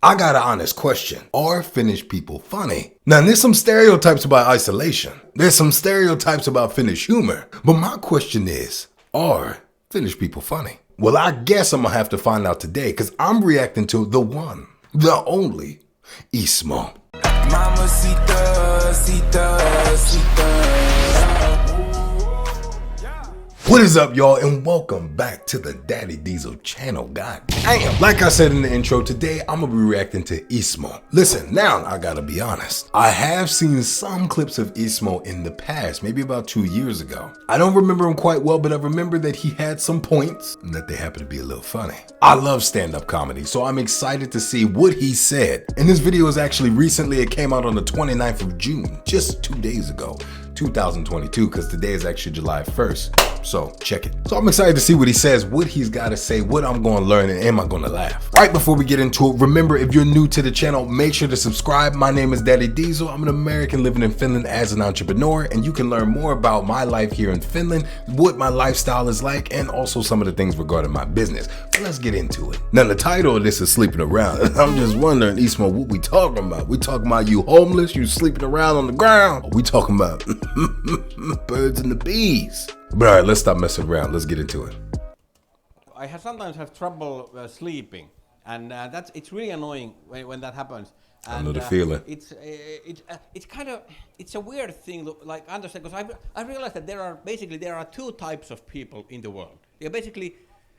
I got an honest question. Are Finnish people funny? Now, there's some stereotypes about isolation. There's some stereotypes about Finnish humor. But my question is, are Finnish people funny? Well, I guess I'm gonna have to find out today because I'm reacting to the one, the only, Ismo. What is up, y'all, and welcome back to the Daddy Diesel channel. God damn. Like I said in the intro, today I'm gonna be reacting to Ismo. Listen, now I gotta be honest. I have seen some clips of Ismo in the past, maybe about 2 years ago. I don't remember him quite well, but I remember that he had some points and that they happen to be a little funny. I love stand-up comedy, so I'm excited to see what he said. And this video is actually recently, it came out on the 29th of June, just 2 days ago, 2022, because today is actually July 1st. So check it. So I'm excited to see what he says, what he's got to say, what I'm going to learn, and am I going to laugh? Right before we get into it, remember, if you're new to the channel, make sure to subscribe. My name is Daddy Diesel. I'm an American living in Finland as an entrepreneur, and you can learn more about my life here in Finland, what my lifestyle is like, and also some of the things regarding my business. But let's get into it. Now, the title of this is Sleeping Around. I'm just wondering, Ismo, what we talking about? We talking about you homeless, you sleeping around on the ground? Or we talking about birds and the bees? But all right, let's stop messing around. Let's get into it. I sometimes have trouble sleeping, and it's really annoying when that happens. And, I know the feeling. It's a weird thing, like understand, because I realized that there are two types of people in the world. There are basically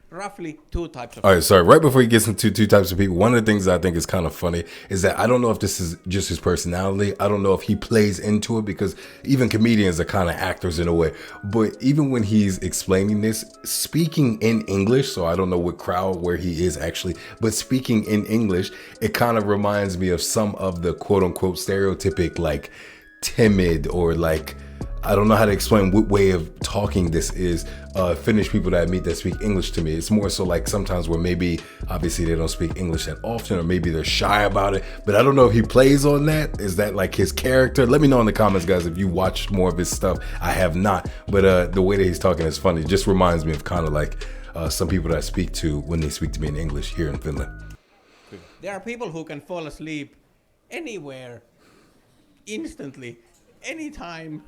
roughly two types of people. All right, sorry. Right before he gets into two types of people, one of the things I think is kind of funny is that I don't know if this is just his personality. I don't know if he plays into it, because even comedians are kind of actors in a way. But even when he's explaining this, speaking in English, so I don't know what crowd where he is actually, but speaking in English, it kind of reminds me of some of the quote unquote stereotypic, like timid or like, I don't know how to explain what way of talking this is. Finnish people that I meet that speak English to me, it's more so like sometimes where maybe obviously they don't speak English that often, or maybe they're shy about it, but I don't know if he plays on that. Is that like his character? Let me know in the comments, guys, if you watched more of his stuff. I have not, but the way that he's talking is funny. It just reminds me of kind of like some people that I speak to when they speak to me in English here in Finland. There are people who can fall asleep anywhere, instantly, anytime,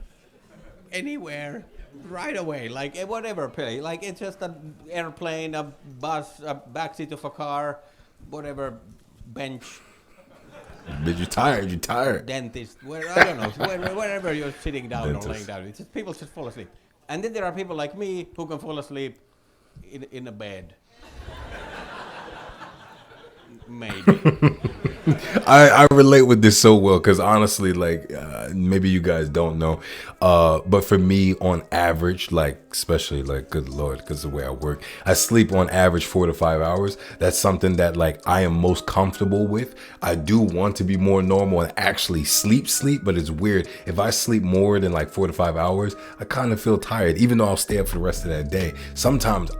anywhere, right away, like whatever play, like it's just an airplane, a bus, a backseat of a car, whatever, bench. But you're tired. Dentist, I don't know, wherever you're sitting down Dentist. or laying down, it's just people just fall asleep. And then there are people like me who can fall asleep in a bed. Maybe. I relate with this so well, because honestly, like maybe you guys don't know, but for me on average, like especially like, good Lord, because the way I work, I sleep on average 4 to 5 hours. That's something that like I am most comfortable with. I do want to be more normal and actually sleep, but it's weird. If I sleep more than like 4 to 5 hours, I kind of feel tired, even though I'll stay up for the rest of that day. Sometimes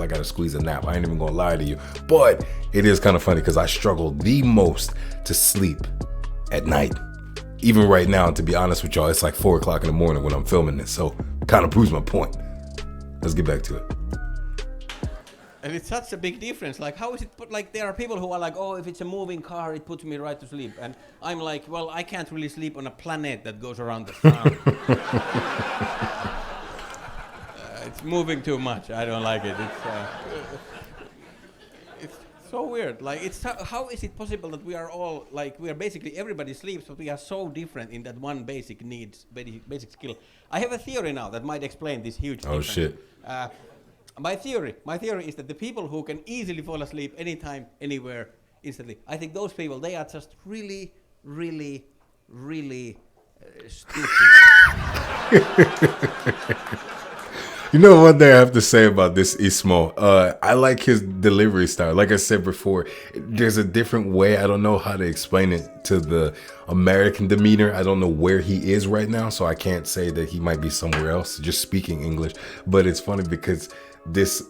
I gotta squeeze a nap. I ain't even gonna lie to you, but it is kind of funny because I struggle the most to sleep at night. Even right now, to be honest with y'all, it's like 4 o'clock in the morning when I'm filming this, so kind of proves my point. Let's get back to it. And it's such a big difference. Like, how is it? Like, there are people who are like, oh, if it's a moving car, it puts me right to sleep. And I'm like, well, I can't really sleep on a planet that goes around the sun. It's moving too much. I don't like it. It's so weird. Like, how is it possible that we are all like, we are basically, everybody sleeps, but we are so different in that one basic needs, basic skill. I have a theory now that might explain this huge difference. Oh shit. My theory is that the people who can easily fall asleep anytime, anywhere, instantly, I think those people, they are just really, really, really stupid. You know what I have to say about this Ismo? I like his delivery style. Like I said before, there's a different way. I don't know how to explain it to the American demeanor. I don't know where he is right now, so I can't say that he might be somewhere else just speaking English. But it's funny because this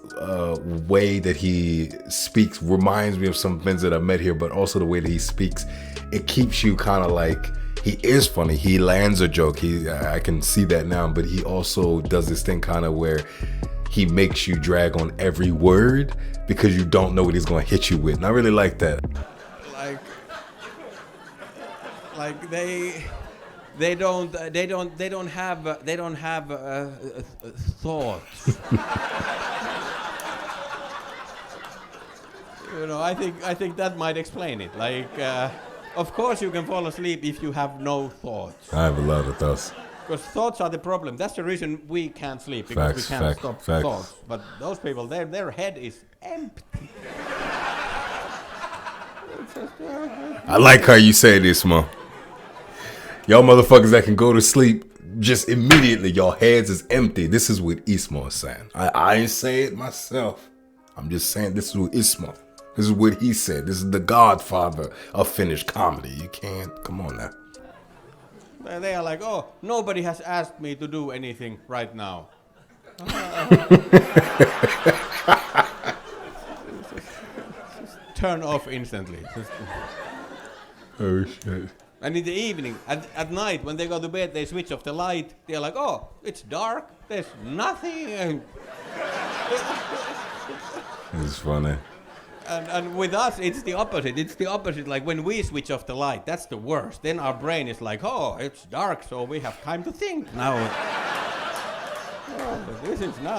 way that he speaks reminds me of some friends that I've met here, but also the way that he speaks, it keeps you kind of like, he is funny. He lands a joke. I can see that now, but he also does this thing kind of where he makes you drag on every word because you don't know what he's going to hit you with. And I really like that. like they don't have thoughts. You know, I think that might explain it. Like, of course you can fall asleep if you have no thoughts. I have a lot of thoughts. Because thoughts are the problem. That's the reason we can't sleep, because we can't stop thoughts. But those people, their head is empty. I like how you say this, Mo. Y'all motherfuckers that can go to sleep just immediately, your heads is empty. This is what Ismo is saying. I ain't say it myself. I'm just saying this is what Ismo. This is what he said. This is the godfather of Finnish comedy. You can't, come on now. They are like, oh, nobody has asked me to do anything right now. Turn off instantly. Oh shit. And in the evening, at night, when they go to bed, they switch off the light. They're like, oh, it's dark. There's nothing. It's funny. And with us, it's the opposite. It's the opposite. Like when we switch off the light, that's the worst. Then our brain is like, oh, it's dark, so we have time to think. Now,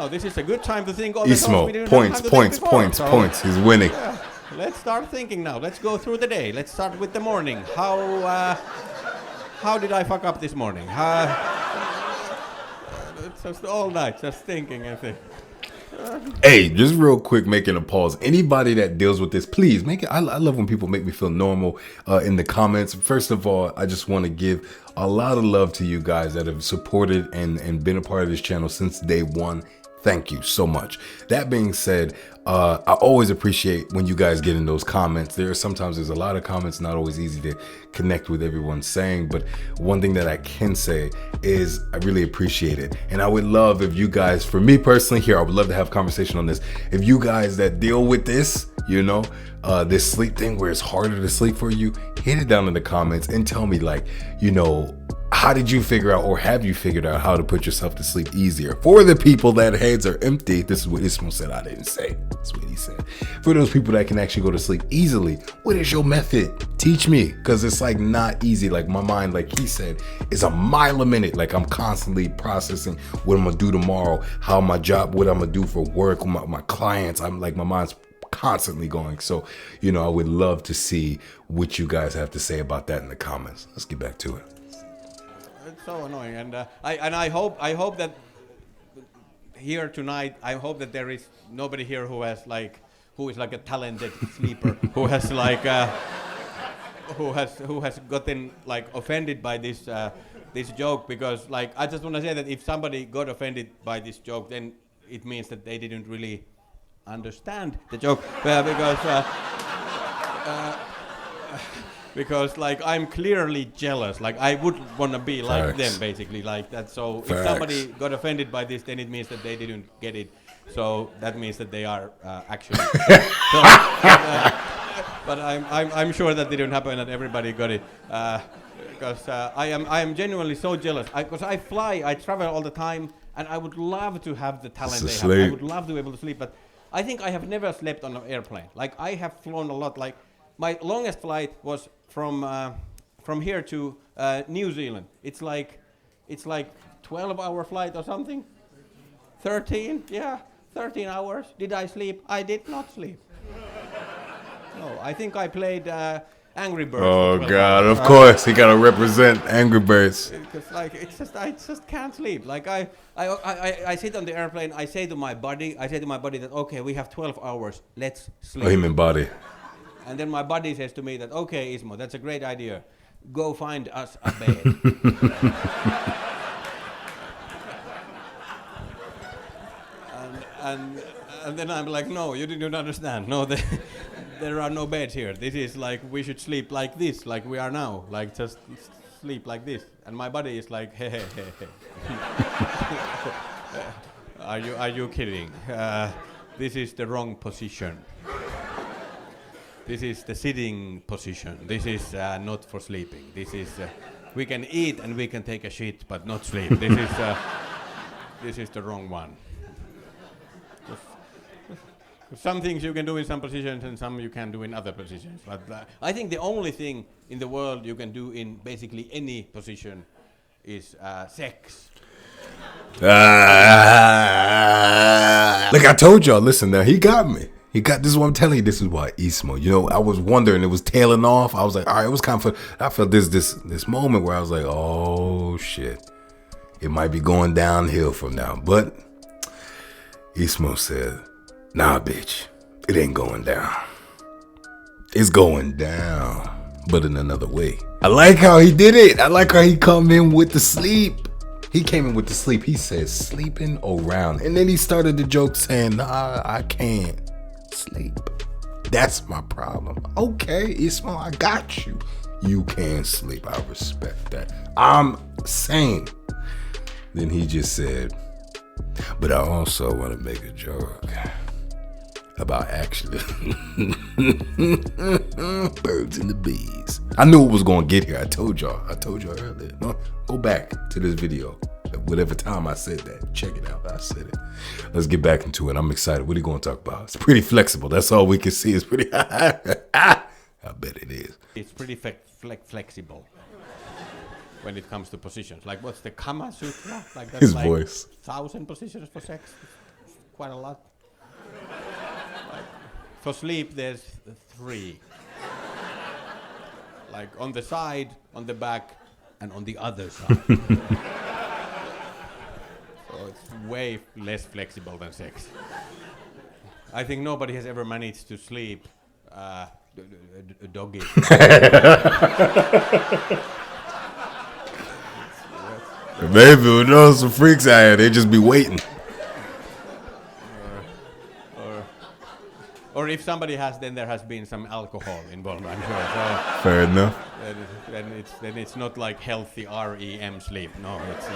this is a good time to think. All Ismo, points. He's winning. Yeah. Let's start thinking now. Let's go through the day. Let's start with the morning. How did I fuck up this morning? It's just all night, just thinking and thinking. Hey, just real quick, making a pause. Anybody that deals with this, please make it. I love when people make me feel normal in the comments. First of all, I just want to give a lot of love to you guys that have supported and been a part of this channel since day one. Thank you so much. That being said, I always appreciate when you guys get in those comments. There's a lot of comments, not always easy to connect with everyone saying, but one thing that I can say is I really appreciate it. And I would love if you guys, for me personally here, I would love to have a conversation on this. If you guys that deal with this, you know, this sleep thing where it's harder to sleep for you, hit it down in the comments and tell me, like, you know, how did you figure out, or have you figured out how to put yourself to sleep easier? For the people that heads are empty, this is what Ismo said, I didn't say. That's what he said. For those people that can actually go to sleep easily, what is your method? Teach me, because it's like not easy. Like my mind, like he said, is a mile a minute. Like I'm constantly processing what I'm gonna do tomorrow, how my job, what I'm gonna do for work, my clients. I'm like, my mind's constantly going. So, you know, I would love to see what you guys have to say about that in the comments. Let's get back to it. It's so annoying, and I hope that here tonight, I hope that there is nobody here who is like a talented sleeper, who has like who has gotten like offended by this this joke, because like I just want to say that if somebody got offended by this joke, then it means that they didn't really understand the joke, because like I'm clearly jealous. Like I would want to be like them, basically, like that. So if somebody got offended by this, then it means that they didn't get it. So that means that they are actually. But I'm sure that didn't happen and everybody got it. Because I am genuinely so jealous. Because I travel all the time, and I would love to have the talent they have. I would love to be able to sleep, but I think I have never slept on an airplane. Like I have flown a lot. Like my longest flight was from here to New Zealand. It's like 12-hour flight or something. 13, yeah, 13 hours. Did I sleep? I did not sleep. No, I think I played Angry Birds. Oh God! Of course, he gotta represent Angry Birds. Because like I just can't sleep. Like I sit on the airplane. I say to my body that okay, we have 12 hours. Let's sleep. Oh, him and body. And then my buddy says to me that, okay, Ismo, that's a great idea. Go find us a bed. and then I'm like, no, you didn't understand. No, there are no beds here. This is like, we should sleep like this, like we are now. Like, just sleep like this. And my buddy is like, hey. Are you kidding? This is the wrong position. This is the sitting position. This is not for sleeping. This is we can eat and we can take a shit, but not sleep. This is the wrong one. Some things you can do in some positions and some you can do in other positions. But I think the only thing in the world you can do in basically any position is sex. Like I told y'all, listen now, he got me. This is what I'm telling you, this is why Ismo. You know, I was wondering, it was tailing off. I was like, all right, it was kind of I felt this moment where I was like, oh shit. It might be going downhill from now. But Ismo said, nah, bitch, it ain't going down. It's going down, but in another way. I like how he did it. I like how he come in with the sleep. He came in with the sleep. He said, sleeping around. And then he started the joke saying, nah, I can't sleep. That's my problem. Okay, Ismo, I got you. You can sleep. I respect that. I'm sane. Then he just said, but I also want to make a joke about actually birds and the bees. I knew it was going to get here. I told y'all earlier. No, go back to this video. Whatever time I said that, check it out. I said it. Let's get back into it. I'm excited. What are you going to talk about? It's pretty flexible. That's all we can see. It's pretty. I bet it is. It's pretty flexible when it comes to positions. Like, what's the Kama Sutra? Like that's His like voice. 1,000 positions for sex. It's quite a lot. Like, for sleep, there's 3. Like on the side, on the back, and on the other side. So it's way less flexible than sex. I think nobody has ever managed to sleep a doggy. Maybe with those some freaks out here, they just be waiting. Or if somebody has, then there has been some alcohol involved, I'm sure. So Fair enough. then it's not like healthy REM sleep. No, it's.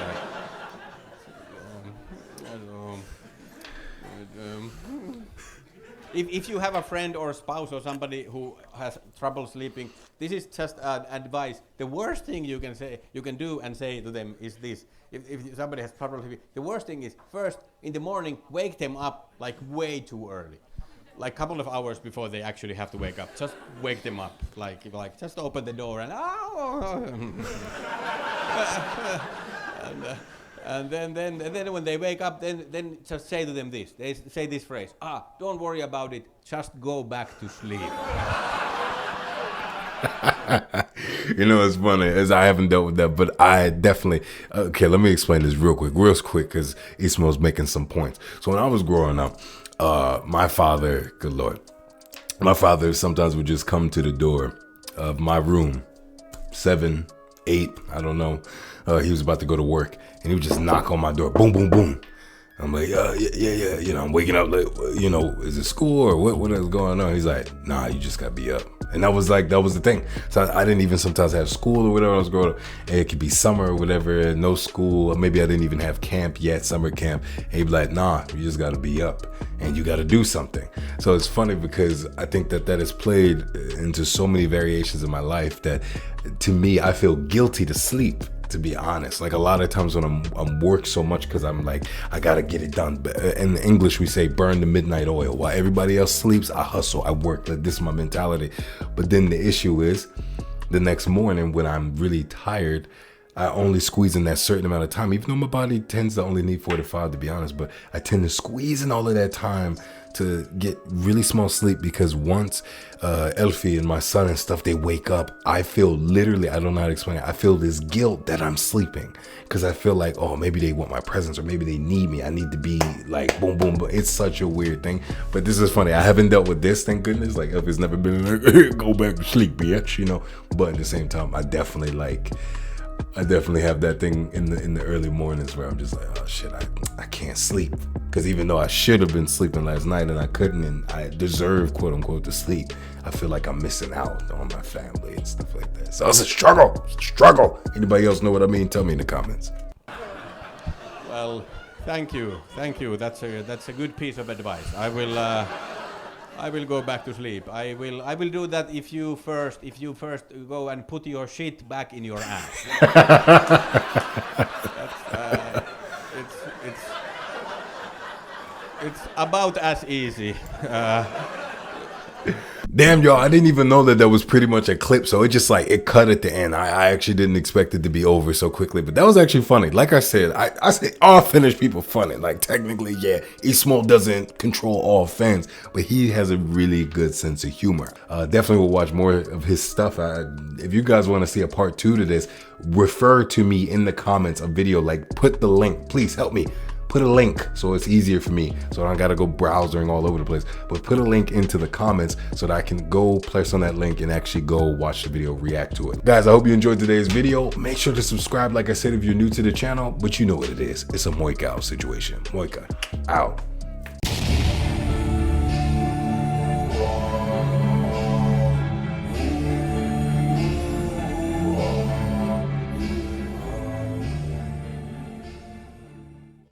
If you have a friend or a spouse or somebody who has trouble sleeping, this is just advice. The worst thing you can do and say to them is this: if somebody has trouble sleeping, the worst thing is first in the morning wake them up like way too early, like a couple of hours before they actually have to wake up. Just wake them up, like just open the door and and then when they wake up, then just say to them this. They say this phrase: don't worry about it. Just go back to sleep. You know, it's funny, as I haven't dealt with that, but I definitely, okay, let me explain this real quick, because Ismo's making some points. So when I was growing up, my father, good Lord, my father sometimes would just come to the door of my room, 7, 8, I don't know. He was about to go to work, and he would just knock on my door, boom, boom, boom. I'm like, yeah, you know, I'm waking up like, you know, is it school or what is going on? He's like, nah, you just gotta be up. And that was the thing. So I didn't even sometimes have school or whatever I was growing up. And it could be summer or whatever, no school, or maybe I didn't even have camp yet, summer camp. And he'd be like, nah, you just gotta be up and you gotta do something. So it's funny because I think that has played into so many variations in my life that to me, I feel guilty to sleep. To be honest, like a lot of times when I'm work so much because I'm like, I gotta get it done. In English, we say burn the midnight oil. While everybody else sleeps, I hustle, I work. Like, this is my mentality. But then the issue is the next morning when I'm really tired, I only squeeze in that certain amount of time, even though my body tends to only need 4 to 5, to be honest. But I tend to squeeze in all of that time to get really small sleep because once Elfie and my son and stuff, they wake up, I feel literally, I don't know how to explain it, I feel this guilt that I'm sleeping because I feel like, oh, maybe they want my presence or maybe they need me. I need to be like boom, boom, boom. It's such a weird thing. But this is funny. I haven't dealt with this, thank goodness. Like Elfie's never been like, go back to sleep, bitch, you know. But at the same time, I definitely have that thing in the early mornings where I'm just like, oh shit, I can't sleep. Because even though I should have been sleeping last night and I couldn't and I deserve, quote unquote, to sleep, I feel like I'm missing out on my family and stuff like that. So it's a struggle. Anybody else know what I mean? Tell me in the comments. Well, thank you. That's a good piece of advice. I will go back to sleep. I will do that if you first go and put your shit back in your ass. It's about as easy. Damn, y'all, I didn't even know that was pretty much a clip, so it just like, it cut at the end. I actually didn't expect it to be over so quickly, but that was actually funny. Like I said, I say all Finnish people funny. Like technically, yeah, Ismo doesn't control all Finns, but he has a really good sense of humor. Definitely will watch more of his stuff. If you guys want to see a part 2 to this, refer to me in the comments a video, like put the link, please help me. Put a link so it's easier for me, so I don't gotta go browsing all over the place, but put a link into the comments so that I can go press on that link and actually go watch the video, react to it. Guys, I hope you enjoyed today's video. Make sure to subscribe, like I said, if you're new to the channel, but you know what it is. It's a moika situation. Moika out.